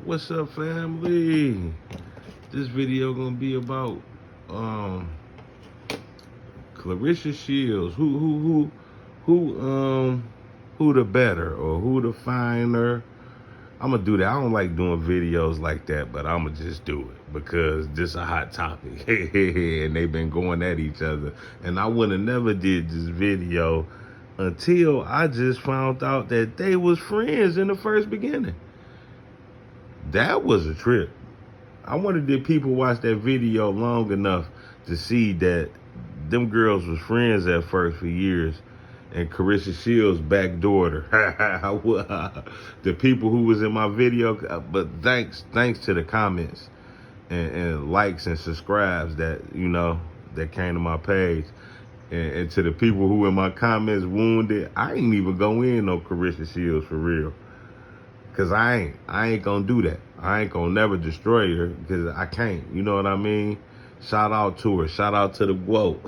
What's up, family? This video gonna be about um Clarissa Shields. Who the better or who the finer? I'm gonna do that. I don't like doing videos like that, but I'm gonna just do it because this a hot topic, and they've been going at each other. And I would have never did this video until I just found out that they was friends in the first beginning. That was a trip. I wonder did people watch that video long enough to see that them girls was friends at first for years, and Clarissa Shields backdoored her. The people who was in my video, but thanks to the comments and likes and subscribes that that came to my page, and to the people who in my comments wounded. I ain't even go in on Clarissa Shields for real. Cause I ain't gonna do that. I ain't gonna never destroy her because I can't. You know what I mean? Shout out to her. Shout out to the quote.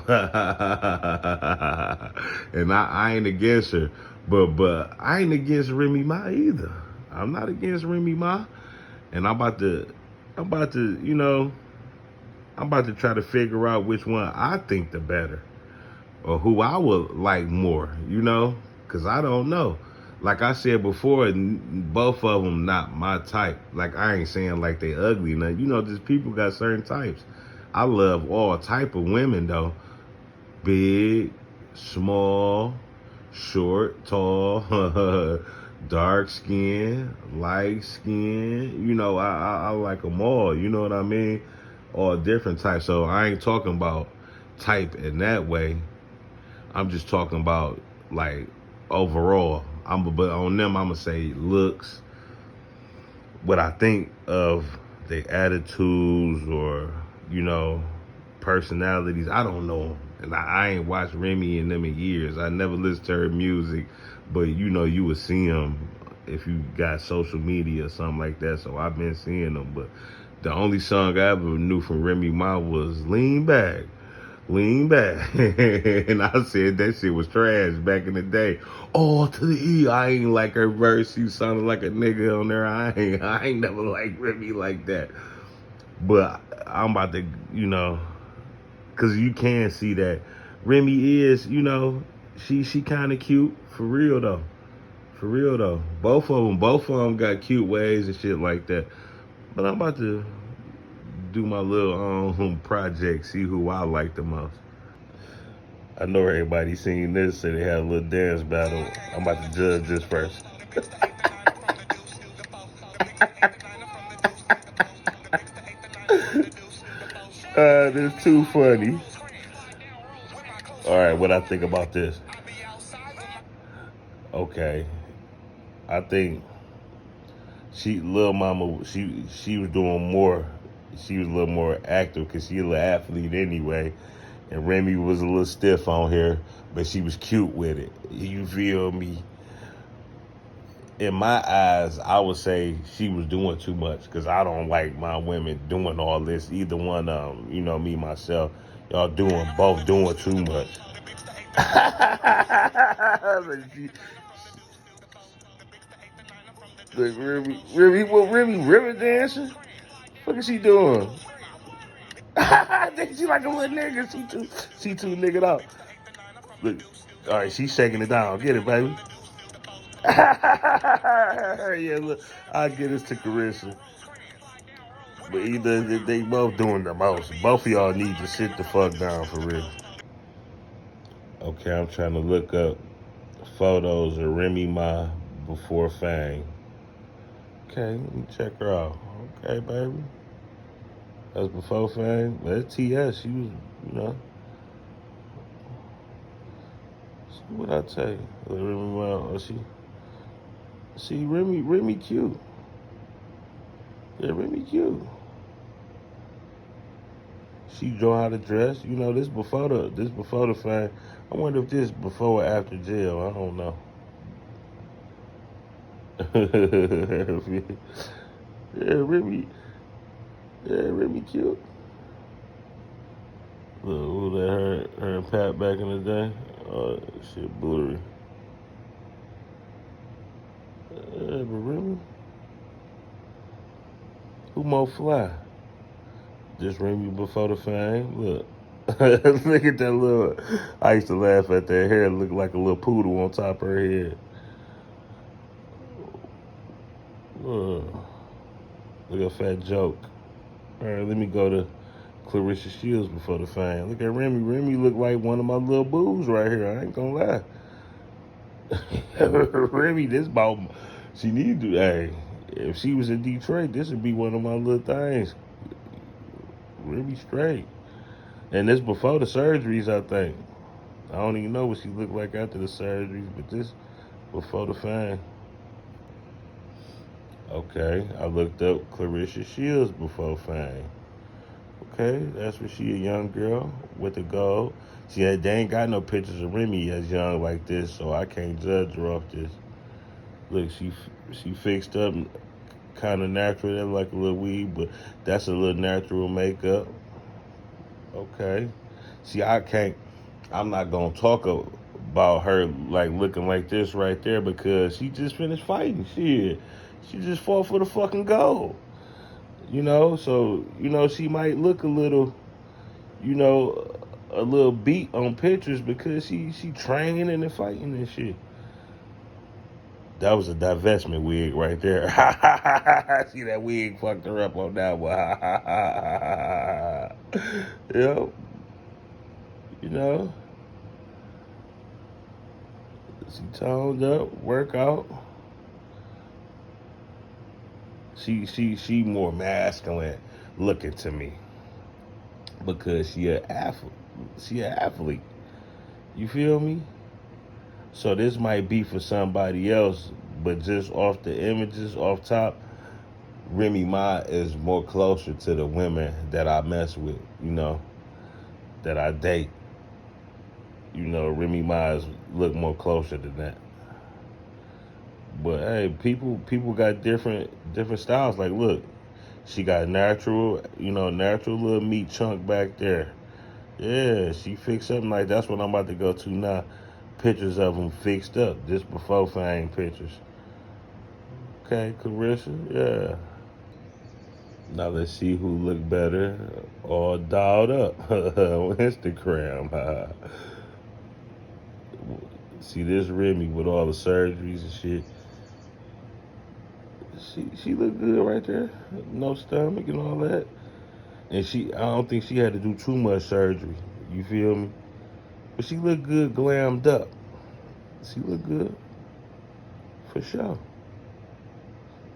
And I ain't against her, but I ain't against Remy Ma either. I'm not against Remy Ma, and I'm about to try to figure out which one I think the better or who I would like more, because I don't know. Like I said before, both of them not my type. Like I ain't saying like they ugly, nothing. Just people got certain types. I love all type of women though, big, small, short, tall, dark skin, light skin. I like them all. You know what I mean? All different types. So I ain't talking about type in that way. I'm just talking about like overall. But on them, I'm gonna say looks, what I think of their attitudes or personalities. I don't know, and I ain't watched Remy and them in years. I never listened to her music, but you would see them if you got social media or something like that. So I've been seeing them, but the only song I ever knew from Remy Ma was "Lean Back." Lean back. And I said that shit was trash back in the day. Oh, to the E. I ain't like her verse. She sounded like a nigga on there. I ain't never liked Remy like that. But I'm about to, because you can see that Remy is, she kind of cute. For real, though. For real, though. Both of them got cute ways and shit like that. But I'm about to do my little project, see who I like the most. I know everybody seen this, so they had a little dance battle. I'm about to judge this first. This is too funny. All right, what I think about this? Okay, I think Lil Mama, she was doing more. She was a little more active because she a little athlete anyway. And Remy was a little stiff on here, but she was cute with it. You feel me? In my eyes, I would say she was doing too much because I don't like my women doing all this. Either one of them, me, myself, y'all both doing too much. Look, Remy river dancing? What is she doing? I think she like a little nigga. She too niggered out. Look, all right, she's shaking it down. Get it, baby. Yeah, look, I'll get this to Clarissa. But either they both doing the most. Both of y'all need to sit the fuck down for real. Okay, I'm trying to look up photos of Remy Ma before Fang. Okay, let me check her out. Okay, baby. That's before Fang. That's TS. She was, you know. See what I tell you. Remy Ma, see Remy cute. Yeah, Remy cute. She know how to dress. This before the Fang. I wonder if this before or after jail. I don't know. Yeah, Remy. Yeah, Remy cute. Look, who that her and Pat back in the day? Oh, shit, blurry. Yeah, but Remy. Who more fly? Just Remy before the fame. Look. Look at that little. I used to laugh at that hair. It looked like a little poodle on top of her head. Look, look at fat joke. All right, let me go to Clarissa Shields before the fame. Look at Remy. Remy look like one of my little boos right here. I ain't gonna lie. Remy, this about. She need to. Hey, if she was in Detroit, this would be one of my little things. Remy straight. And this before the surgeries, I think. I don't even know what she looked like after the surgeries, but this before the fame. Okay, I looked up Clarissa Shields before fame. Okay, that's where she a young girl with the gold. See, they ain't got no pictures of Remy as young like this, so I can't judge her off this. Look, she fixed up kind of natural, that like a little weave, but that's a little natural makeup. Okay. See, I'm not gonna talk about her like looking like this right there because she just finished fighting. She just fought for the fucking gold. So she might look a little, a little beat on pictures because she training and fighting and shit. That was a divestment wig right there. See, that wig fucked her up on that one. Yep. She toned up, workout. She more masculine looking to me because she an athlete. She an athlete. You feel me? So this might be for somebody else, but just off the images off top, Remy Ma is more closer to the women that I mess with, that I date. Remy Ma look more closer than that. But hey, people got different styles. Like, look, she got natural little meat chunk back there. Yeah, she fixed something like that's what I'm about to go to now. Pictures of them fixed up, just before fame pictures. Okay, Clarissa, yeah. Now let's see who look better, all dolled up on Instagram. See this Remy with all the surgeries and shit. She look good right there. No stomach and all that. And I don't think she had to do too much surgery. You feel me? But she look good glammed up. She look good. For sure.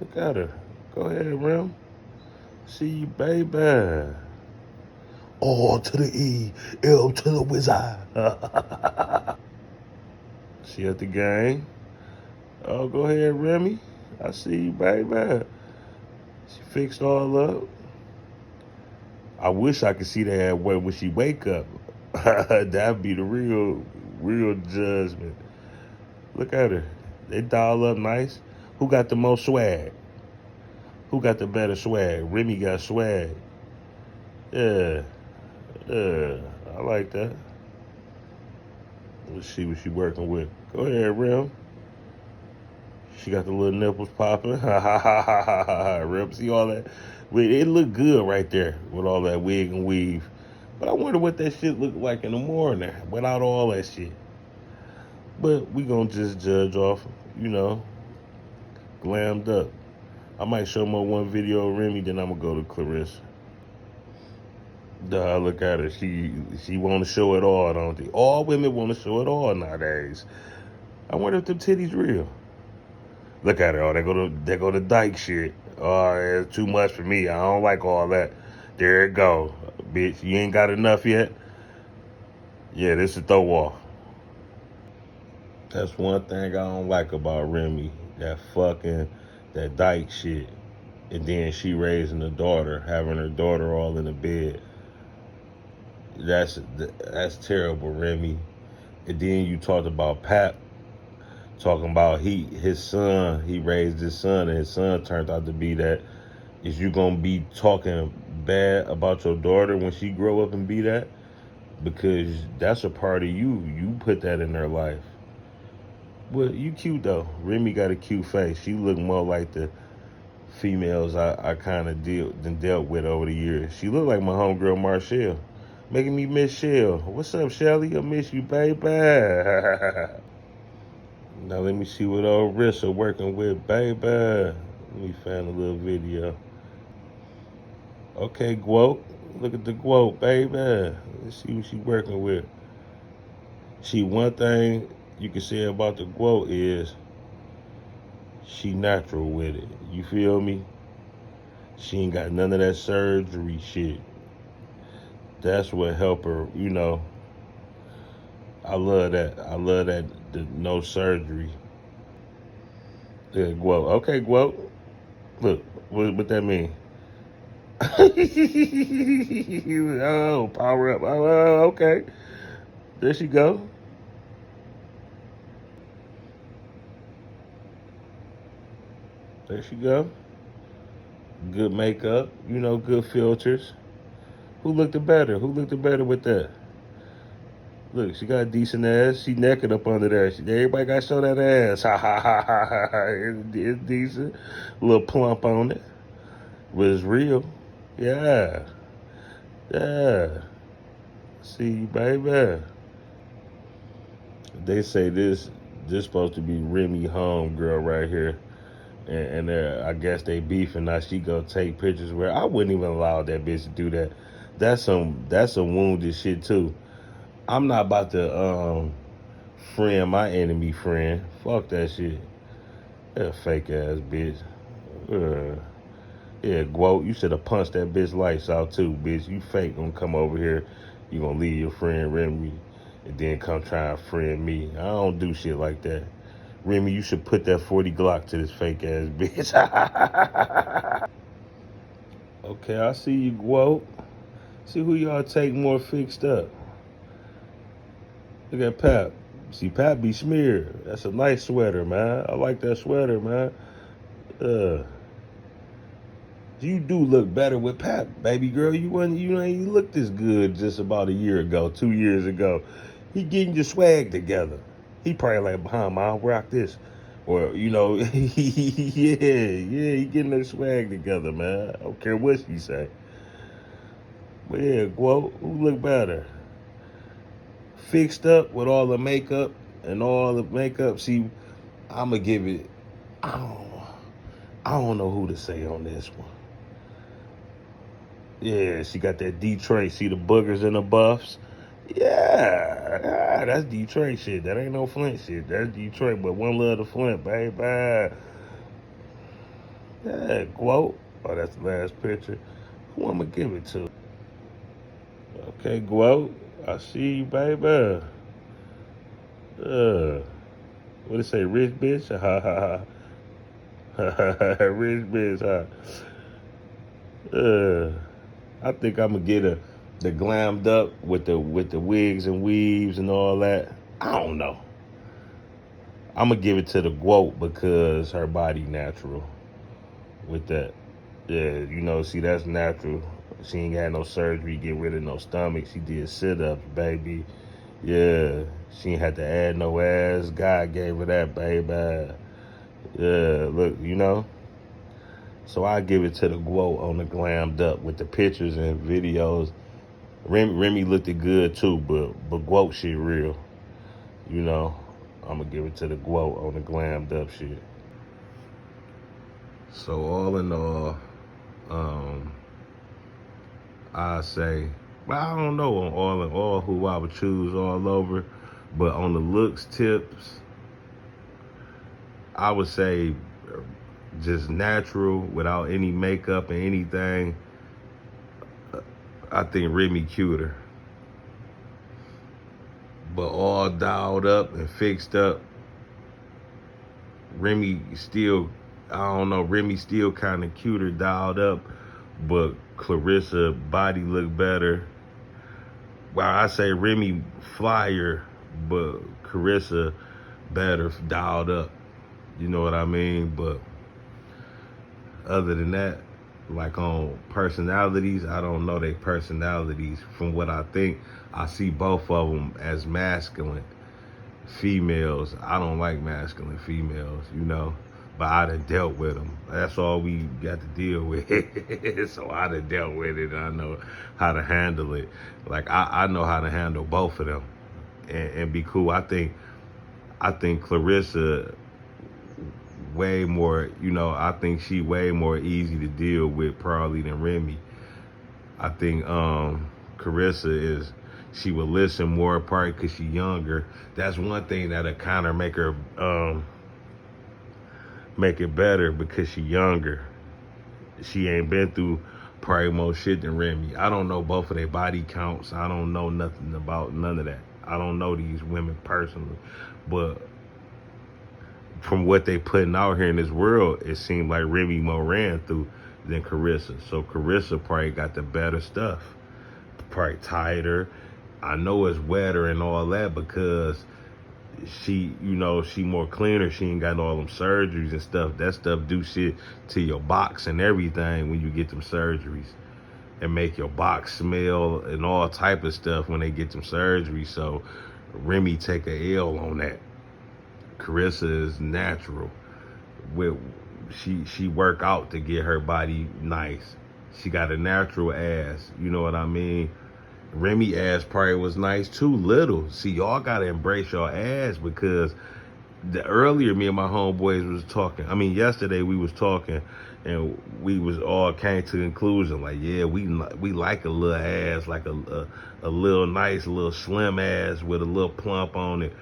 Look at her. Go ahead, Rem. See you, baby. O to the E, L to the wizard. She at the game. Oh, go ahead, Remy. I see you, baby. She fixed all up. I wish I could see that when she wake up. That'd be the real judgment. Look at her. They dial up nice. Who got the most swag? Who got the better swag? Remy got swag. Yeah. I like that. Let's see what she working with. Go ahead, Rem. She got the little nipples popping. Rem, see all that? It look good right there with all that wig and weave. But I wonder what that shit look like in the morning without all that shit. But we gonna just judge off, glammed up. I might show more one video of Remy, then I'm gonna go to Clarissa. Duh, look at her. She want to show it all, don't they? All women want to show it all nowadays. I wonder if them titties real. Look at her. Oh, they go to dyke shit. Oh, it's too much for me. I don't like all that. There it go. Bitch, you ain't got enough yet? Yeah, this is throw off. That's one thing I don't like about Remy. That dyke shit. And then she raising a daughter, having her daughter all in the bed. That's terrible, Remy. And then you talked about Pap, talking about his son, he raised his son, and his son turned out to be that. Is you gonna be talking bad about your daughter when she grow up and be that? Because that's a part of you. You put that in her life. Well, you cute though. Remy got a cute face. She look more like the females I kind of dealt with over the years. She looked like my homegirl Marshall, making me miss Shell. What's up, Shelly? I miss you, baby. Now let me see what old Rissa working with, baby. Let me find a little video. Okay, Guote. Look at the Guote, baby. Let's see what she working with. See, one thing you can say about the Guote is she natural with it. You feel me? She ain't got none of that surgery shit. That's what help her, you know. I love that. I love that no surgery. Yeah, Guote. Okay, Guote. Look, what that mean? Oh, power up. Oh, okay. There she go. There she go. Good makeup, you know, good filters. Who looked the better? Who looked the better with that? Look, she got a decent ass. She naked up under there. Everybody got to show that ass. Ha ha ha ha ha. It's decent. A little plump on it. But it's real. Yeah. Yeah. See you, baby. They say this supposed to be Remy home girl right here. And I guess they beefing now. She go take pictures where I wouldn't even allow that bitch to do that. That's some wounded shit too. I'm not about to friend my enemy friend. Fuck that shit. That fake ass bitch. Yeah, Guote, you should have punched that bitch lights out too, bitch. You fake gonna come over here. You gonna leave your friend Remy and then come try and friend me. I don't do shit like that. Remy, you should put that 40 Glock to this fake ass bitch. Okay, I see you, Guote. See who y'all take more fixed up. Look at Pap. See, Pap be smeared. That's a nice sweater, man. I like that sweater, man. You do look better with Pap, baby girl. You ain't look this good just about a year ago, 2 years ago. He getting your swag together. He probably like, behind I'll rock this. Or, you know, yeah, he getting their swag together, man. I don't care what she say. But yeah, Guote, who look better? Fixed up with all the makeup and all the makeup. See, I'ma give it, I don't know who to say on this one. Yeah, she got that Detroit. See the boogers and the buffs? Yeah, that's Detroit shit. That ain't no Flint shit. That's Detroit, but one love the Flint, baby. Yeah, Guote. Oh, that's the last picture. Who I'ma give it to? Okay, Guote. I see you, baby. What it say, rich bitch? Ha ha ha. Rich bitch, huh? I think I'm gonna get the glammed up with the wigs and weaves and all that. I don't know. I'm gonna give it to the Guote because her body natural with that. Yeah, you know, see that's natural. She ain't had no surgery, get rid of no stomach. She did sit-ups, baby. Yeah, she ain't had to add no ass. God gave her that, baby. Yeah, look, you know. So I give it to the Guote on the glammed up with the pictures and videos. Remy looked it good too, but Guote shit real. You know, I'm gonna give it to the Guote on the glammed up shit. So all in all, I say, well, I don't know on all in all who I would choose all over, but on the looks tips, I would say just natural without any makeup and anything. I think Remy cuter. But all dialed up and fixed up, Remy still, I don't know, Remy still kind of cuter dialed up, but Clarissa body look better. Well, I say Remy flyer, but Clarissa better dialed up. You know what I mean? But other than that, like on personalities, I don't know their personalities. From what I think, I see both of them as masculine females. I don't like masculine females, you know. but I done dealt with them. That's all we got to deal with. So I done dealt with it. And I know how to handle it. Like I know how to handle both of them and be cool. I think Clarissa way more, I think she way more easy to deal with probably than Remy. I think Clarissa she would listen more probably because she younger. That's one thing that'll kind of make her make it better because she younger. She ain't been through probably more shit than Remy. I don't know both of their body counts. I don't know nothing about none of that. I don't know these women personally, but from what they putting out here in this world, it seemed like Remy more ran through than Clarissa. So Clarissa probably got the better stuff, probably tighter. I know it's wetter and all that because she more cleaner. She ain't got all them surgeries and stuff. That stuff do shit to your box and everything when you get them surgeries, and make your box smell and all type of stuff when they get them surgeries. So Remy take a L on that. Clarissa is natural. She work out to get her body nice. She got a natural ass. You know what I mean? Remy ass probably was nice too, little. See, y'all gotta embrace your ass because the earlier me and my homeboys was talking. I mean, yesterday we was talking and we was all came to the conclusion like, yeah, we like a little ass, like a little nice, a little slim ass with a little plump on it.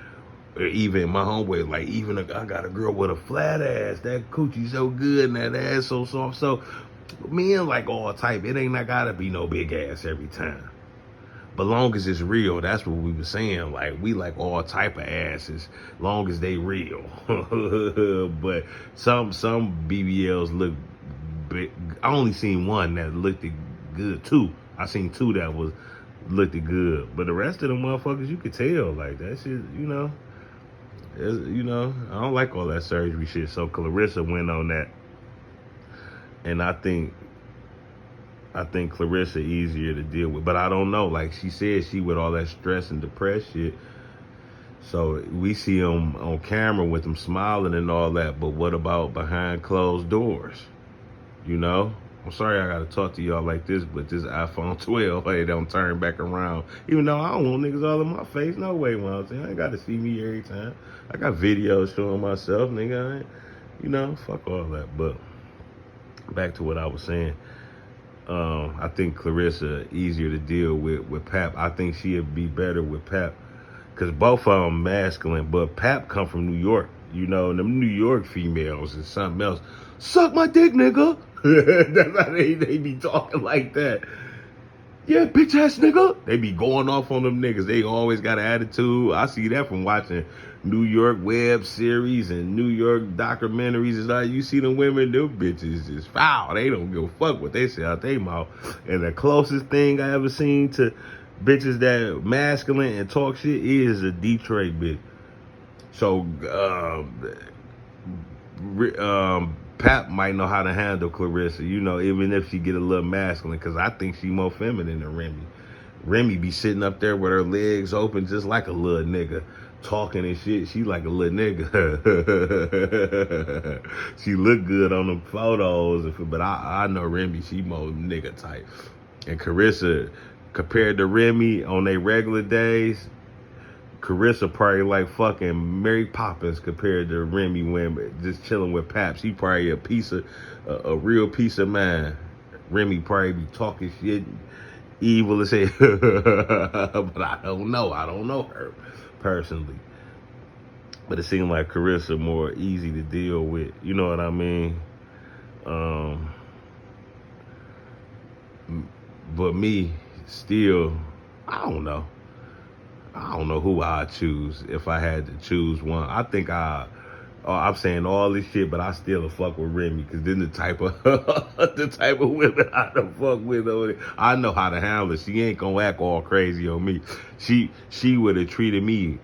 Or even my homeboy, like I got a girl with a flat ass. That coochie so good and that ass so soft. So men like all type. It ain't not gotta be no big ass every time. But long as it's real, that's what we was saying. Like, we like all type of asses, long as they real. But some BBLs look big. I only seen one that looked good. Two. I seen two that looked good. But the rest of them motherfuckers, you could tell. Like, that shit, I don't like all that surgery shit. So Clarissa went on that. And I think Clarissa easier to deal with, but I don't know. Like she said, she with all that stress and depressed shit. So we see them on camera with them smiling and all that, but what about behind closed doors? I'm sorry I gotta talk to y'all like this, but this iPhone 12, hey, don't turn back around. Even though I don't want niggas all in my face, no way, man. I ain't gotta see me every time. I got videos showing myself, nigga. Fuck all that. But back to what I was saying. I think Clarissa easier to deal with Pap. I think she'd be better with Pap because both of them masculine, but Pap come from New York. Them New York females is something else. Suck my dick, nigga. That's how they be talking like that. Yeah, bitch ass nigga. They be going off on them niggas. They always got an attitude. I see that from watching New York web series and New York documentaries. It's like you see them women, them bitches is foul. They don't give a fuck what they say out their mouth. And the closest thing I ever seen to bitches that masculine and talk shit is a Detroit bitch. So Pap might know how to handle Clarissa, even if she get a little masculine, because I think she more feminine than Remy. Remy be sitting up there with her legs open just like a little nigga, talking and shit. She like a little nigga. She look good on them photos, but I know Remy, she more nigga type. And Clarissa, compared to Remy on their regular days, Clarissa probably like fucking Mary Poppins compared to Remy when just chilling with Pap. She probably a real piece of mind. Remy probably be talking shit, evil as hell. But I don't know her personally. But it seemed like Clarissa more easy to deal with. You know what I mean? But me, still, I don't know who I'd choose if I had to choose one. I think I'm saying all this shit, but I still fuck with Remy because then the type of women I done fuck with over there, I know how to handle it. She ain't gonna act all crazy on me. She would have treated me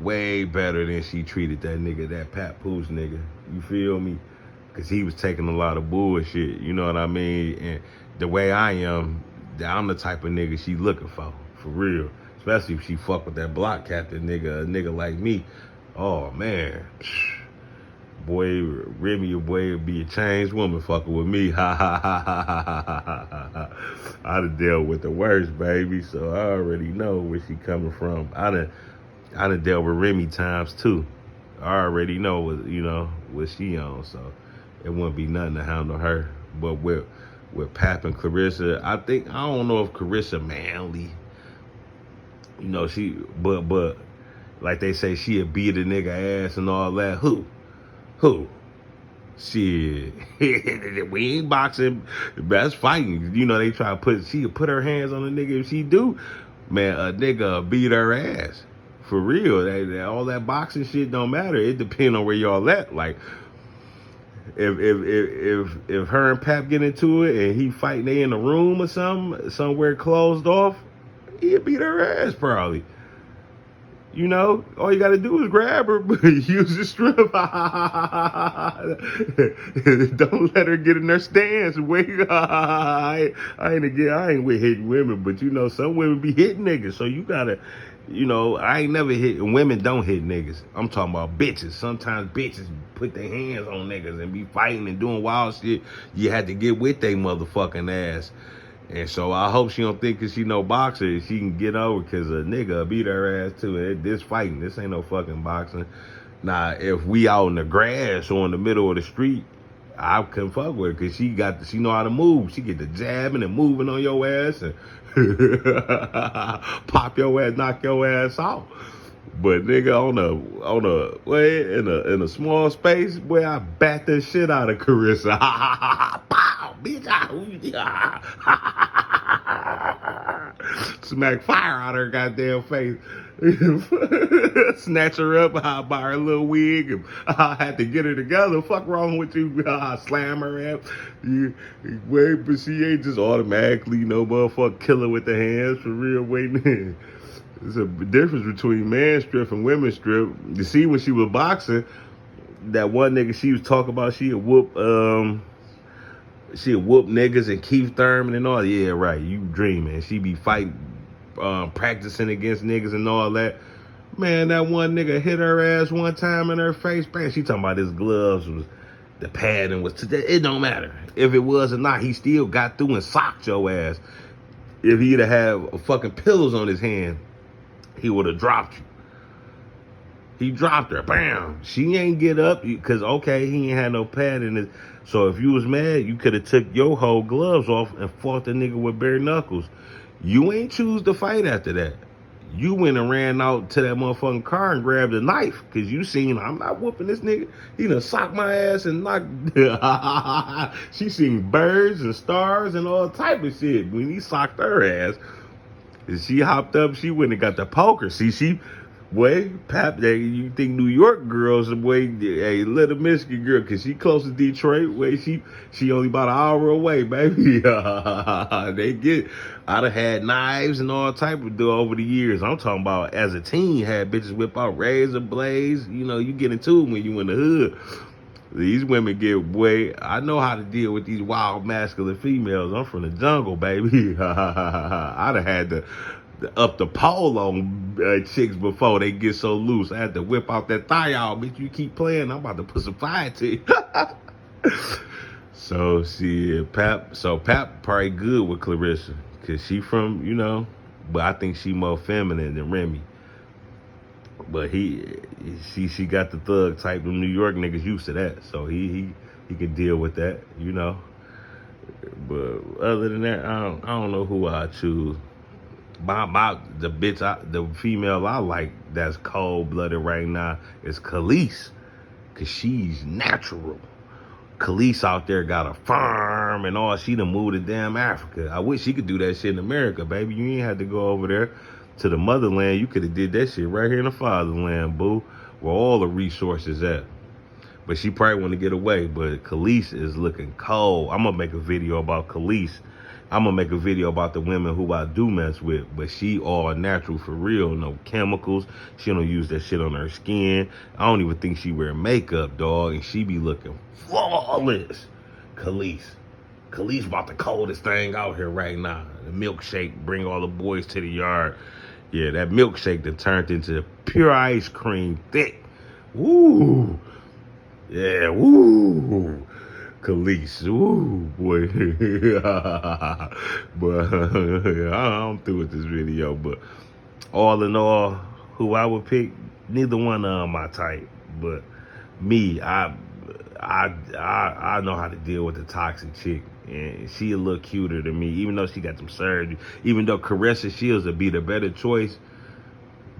way better than she treated that nigga, that Pat Poos nigga. You feel me? Because he was taking a lot of bullshit. You know what I mean? And the way I am, I'm the type of nigga she looking for real. Especially if she fuck with that block captain nigga, a nigga like me. Oh, man. Boy, Remy, boy, would be a changed woman fucking with me. Ha ha ha ha ha ha ha ha. I done dealt with the worst, baby, so I already know where she coming from. I done dealt with Remy times too. I already know what she on, so it wouldn't be nothing to handle her. But with Pap and Clarissa, I don't know if Clarissa manly. She but like they say she'll beat a nigga ass and all that. Who? Shit. We ain't boxing. That's fighting. They try to she'll put her hands on a nigga. If she do, man, a nigga beat her ass. For real. All that boxing shit don't matter. It depends on where y'all at. Like, if her and Pap get into it and he fighting, they in a room or something, somewhere closed off, he'll beat her ass probably. All you gotta do is grab her, use the strip. Don't let her get in her stance. Wait, I ain't with hitting women, but some women be hitting niggas, so you gotta, I ain't never hit. Women don't hit niggas. I'm talking about bitches. Sometimes bitches put their hands on niggas and be fighting and doing wild shit. You had to get with they motherfucking ass. And so I hope she don't think because she no boxer she can get over because a nigga beat her ass too. This fighting, this ain't no fucking boxing. Now, if we out in the grass or in the middle of the street, I couldn't fuck with her because she know how to move. She get the jabbing and moving on your ass and pop your ass, knock your ass out. But nigga, in a small space, boy, I bat the shit out of Clarissa. Pow, bitch, smack fire out of her goddamn face. Snatch her up by her little wig, and I had to get her together. Fuck wrong with you? Slam her ass. Wait, but she ain't just automatically motherfucker killer with the hands for real. Waiting. There's a difference between man strip and women strip. You see, when she was boxing, that one nigga she was talking about, she'd whoop niggas and Keith Thurman and all. Yeah, right. You dreaming. She be fighting, practicing against niggas and all that. Man, that one nigga hit her ass one time in her face. Man, she talking about his gloves was the padding was today. It don't matter if it was or not. He still got through and socked your ass. If he'd have had fucking pillows on his hand, he would have dropped you. He dropped her. Bam. She ain't get up because, okay, he ain't had no pad in it. So if you was mad, you could have took your whole gloves off and fought the nigga with bare knuckles. You ain't choose to fight after that. You went and ran out to that motherfucking car and grabbed a knife because you seen, I'm not whooping this nigga. He done socked my ass and knocked. She seen birds and stars and all type of shit when he socked her ass. She hopped up, she went and got the poker. See, Pap, you think New York girls, a little Michigan girl, because she close to Detroit, she only about an hour away, baby. I'd have had knives and all type of do over the years. I'm talking about as a teen, had bitches whip out razor blades. You get into it when you in the hood. These women I know how to deal with these wild masculine females. I'm from the jungle, baby. I'd have had to up the pole on chicks before they get so loose. I had to whip out that thigh out. Bitch, you keep playing, I'm about to put some fire to you. So, Pap probably good with Clarissa. Because she from, but I think she more feminine than Remy. But she got the thug type. The New York niggas used to that, so he can deal with that, But other than that, I don't know who I choose. The female I like that's cold blooded right now is Khalees, cause she's natural. Khalees out there got a farm and all. She done moved to damn Africa. I wish she could do that shit in America, baby. You ain't had to go over there to the motherland. You could have did that shit right here in the fatherland, boo, where all the resources at. But she probably want to get away. But Khalees is looking cold. I'm gonna make a video about Khalees. I'm gonna make a video about the women who I do mess with. But she all natural for real, no chemicals. She don't use that shit on her skin. I don't even think she wear makeup, dog. And she be looking flawless. Khalees about the coldest thing out here right now. The milkshake bring all the boys to the yard. Yeah, that milkshake that turned into pure ice cream, thick. Woo! Yeah, woo. Khalees, woo, boy. But I'm through with this video. But all in all, who I would pick, neither one of them my type. But me, I know how to deal with the toxic chick, and she a little cuter than me. Even though she got some surgery, even though Clarissa Shields would be the better choice,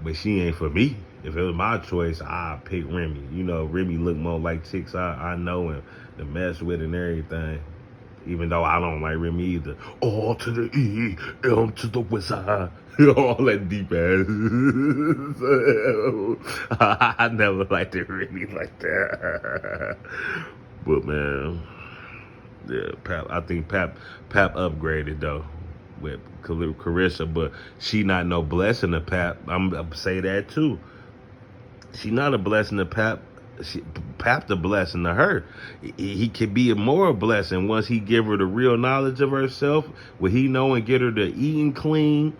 but she ain't for me. If it was my choice, I'd pick Remy. You know, Remy look more like chicks I know and to mess with and everything. Even though I don't like Remy either. All to the E, M to the west side. All that deep ass. I never liked it Remy like that. But man, yeah, Pap. I think Pap upgraded though with Carissa, but she not no blessing to Pap. I'm say that too. She not a blessing to Pap. Pap the blessing to her. He could be a more blessing once he give her the real knowledge of herself, what he know, and get her to eating clean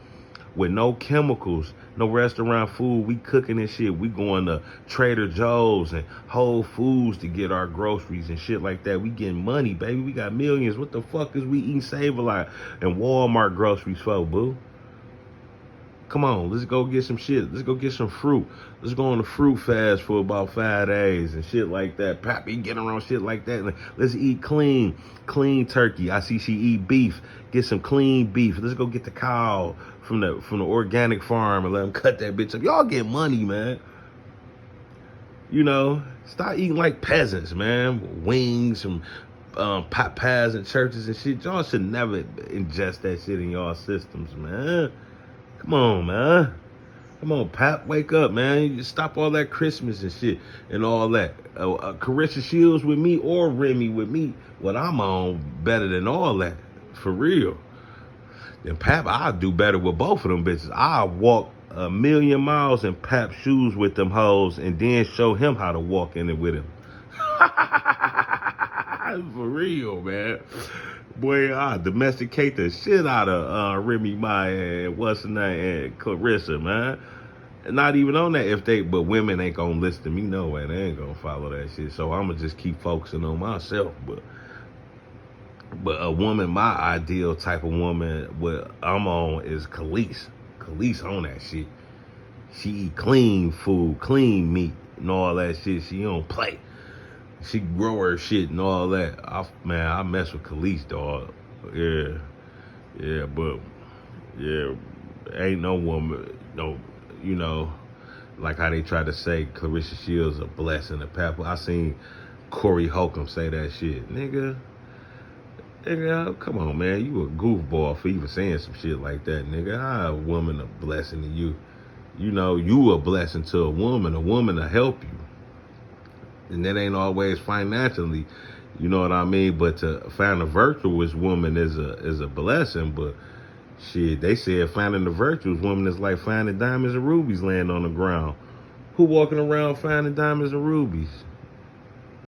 with no chemicals, no restaurant food. We cooking and shit. We going to Trader Joe's and Whole Foods to get our groceries and shit like that. We getting money, baby. We got millions. What the fuck is we eating Save-A-Lot and Walmart groceries for, boo? Come on, let's go get some shit. Let's go get some fruit. Let's go on a fruit fast for about 5 days and shit like that. Pappy getting around shit like that. Let's eat clean turkey. I see she eat beef. Get some clean beef. Let's go get the cow from the organic farm and let them cut that bitch up. Y'all get money, man. You know, stop eating like peasants, man. Wings and pot pies and churches and shit. Y'all should never ingest that shit in y'all systems, man. Come on, man. Come on, Pap. Wake up, man. You stop all that Christmas and shit and all that. Carissa Shields with me or Remy with me. What I'm on better than all that. For real. Then Pap, I'll do better with both of them bitches. I'll walk 1,000,000 miles in Pap's shoes with them hoes and then show him how to walk in it with him. For real, man. Boy, I domesticate the shit out of Remy Ma and what's her name and Clarissa, man. And not even on that but women ain't gonna listen to me no way. They ain't gonna follow that shit. So I'ma just keep focusing on myself. But a woman, my ideal type of woman, what I'm on is Khalees. Khalees on that shit. She eat clean food, clean meat, and all that shit. She don't play. She grow her shit and all that. I mess with Khalees, dog. Yeah, but yeah, ain't no woman, no, you know, like how they try to say Clarissa Shields a blessing to Pap. I seen Corey Holcomb say that shit, nigga. Come on, man, you a goofball for even saying some shit like that, nigga. How a woman a blessing to you? You know, you a blessing to a woman to help you. And that ain't always financially, you know what I mean? But to find a virtuous woman is a blessing. But shit, they said finding a virtuous woman is like finding diamonds and rubies laying on the ground. Who walking around finding diamonds and rubies?